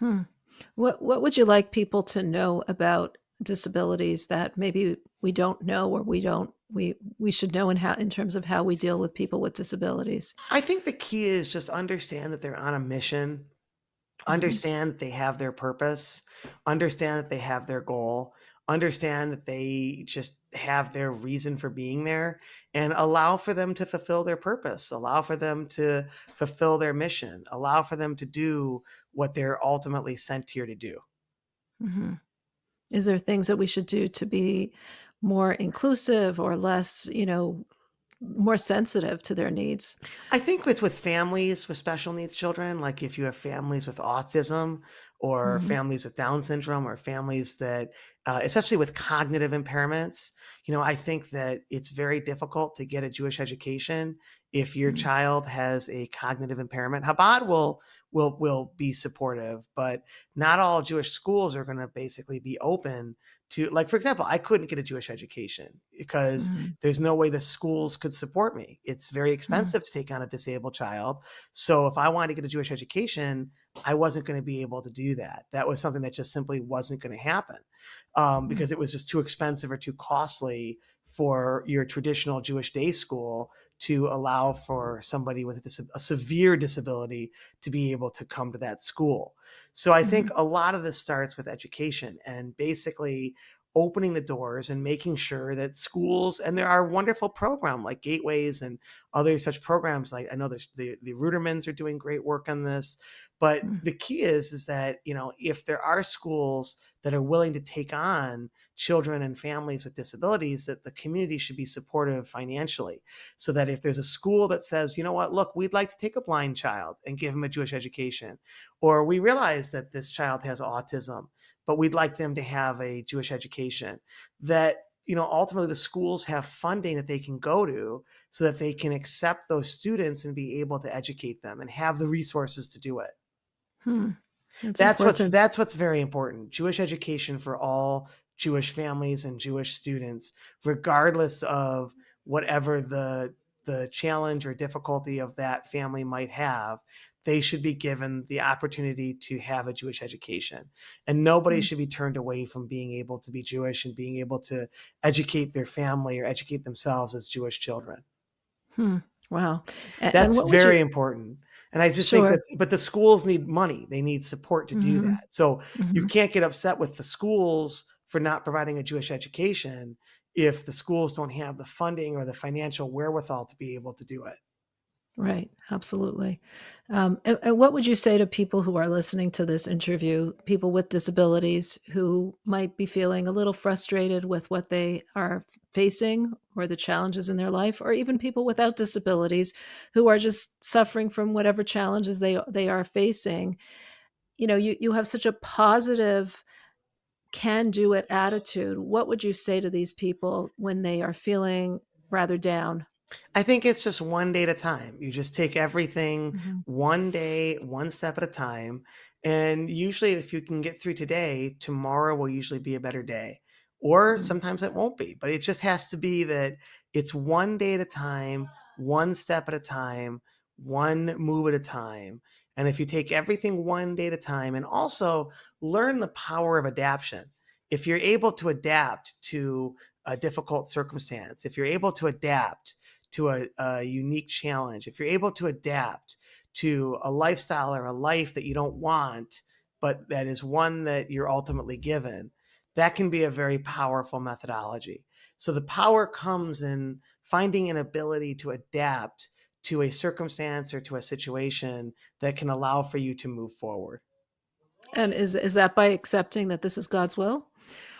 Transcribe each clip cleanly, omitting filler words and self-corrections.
Hmm. What would you like people to know about disabilities that maybe we don't know, or we should know in how in terms of how we deal with people with disabilities? I think the key is just understand that they're on a mission, Mhm, understand that they have their purpose, understand that they have their goal, understand that they just have their reason for being there, and allow for them to fulfill their purpose, allow for them to fulfill their mission, allow for them to do what they're ultimately sent here to do. mhm. Is there things that we should do to be more inclusive or less, more sensitive to their needs? I think it's with families with special needs children, like if you have families with autism or Mhm, families with Down syndrome or families that, especially with cognitive impairments, I think that it's very difficult to get a Jewish education if your mhm, child has a cognitive impairment. Chabad will be supportive, but not all Jewish schools are going to basically be open to, like, for example, I couldn't get a Jewish education because mhm, there's no way the schools could support me. It's very mhm, expensive to take on a disabled child. So if I wanted to get a Jewish education, I wasn't going to be able to do that. That was something that just simply wasn't going to happen mhm, because it was just too expensive or too costly for your traditional Jewish day school to allow for somebody with a severe disability to be able to come to that school. So I think mhm, a lot of this starts with education and basically opening the doors and making sure that schools, and there are wonderful programs like Gateways and other such programs. Like I know the Rudermans are doing great work on this, but mhm, the key is that if there are schools that are willing to take on children and families with disabilities, that the community should be supportive financially, so that if there's a school that says, you know what, look, we'd like to take a blind child and give him a Jewish education, or we realize that this child has autism but we'd like them to have a Jewish education, that ultimately the schools have funding that they can go to so that they can accept those students and be able to educate them and have the resources to do it. hmm. That's That's what's important. that's what's very important. Jewish education for all Jewish families and Jewish students, regardless of whatever the challenge or difficulty of that family might have, they should be given the opportunity to have a Jewish education. And nobody Mm, should be turned away from being able to be Jewish and being able to educate their family or educate themselves as Jewish children. hmm. Wow. And That's what would you very important. And I just think Sure. that, but the schools need money. They need support to do Mhm, that. So you mhm. can't get upset with the schools for not providing a Jewish education if the schools don't have the funding or the financial wherewithal to be able to do it. Right, absolutely. And what would you say to people who are listening to this interview, people with disabilities who might be feeling a little frustrated with what they are facing or the challenges in their life, or even people without disabilities who are just suffering from whatever challenges they are facing? You have such a positive can-do-it attitude. What would you say to these people when they are feeling rather down? I think it's just one day at a time. You just take everything Mhm, one day, one step at a time. And usually, if you can get through today, tomorrow will usually be a better day. Or mm, sometimes it won't be, but it just has to be that it's one day at a time, one step at a time, one move at a time. And if you take everything one day at a time and also learn the power of adaptation, if you're able to adapt to a difficult circumstance, if you're able to adapt to a unique challenge, if you're able to adapt to a lifestyle or a life that you don't want, but that is one that you're ultimately given, that can be a very powerful methodology. So the power comes in finding an ability to adapt to a circumstance or to a situation that can allow for you to move forward. and is that by accepting that this is God's will?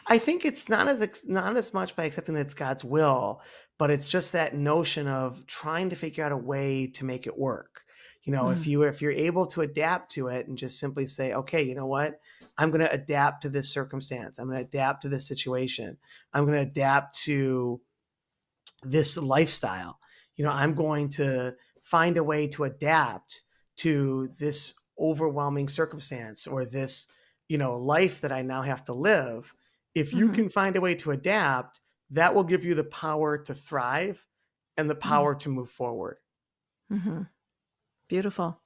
I think it's not as much by accepting that it's God's will, but it's just that notion of trying to figure out a way to make it work. If Mm, you're able to adapt to it and just simply say, okay, you know what? I'm going to adapt to this circumstance. I'm going to adapt to this situation. I'm going to adapt to this lifestyle. I'm going to find a way to adapt to this overwhelming circumstance or this, life that I now have to live. If you mhm, can find a way to adapt, that will give you the power to thrive and the mm, power to move forward. mhm. Beautiful.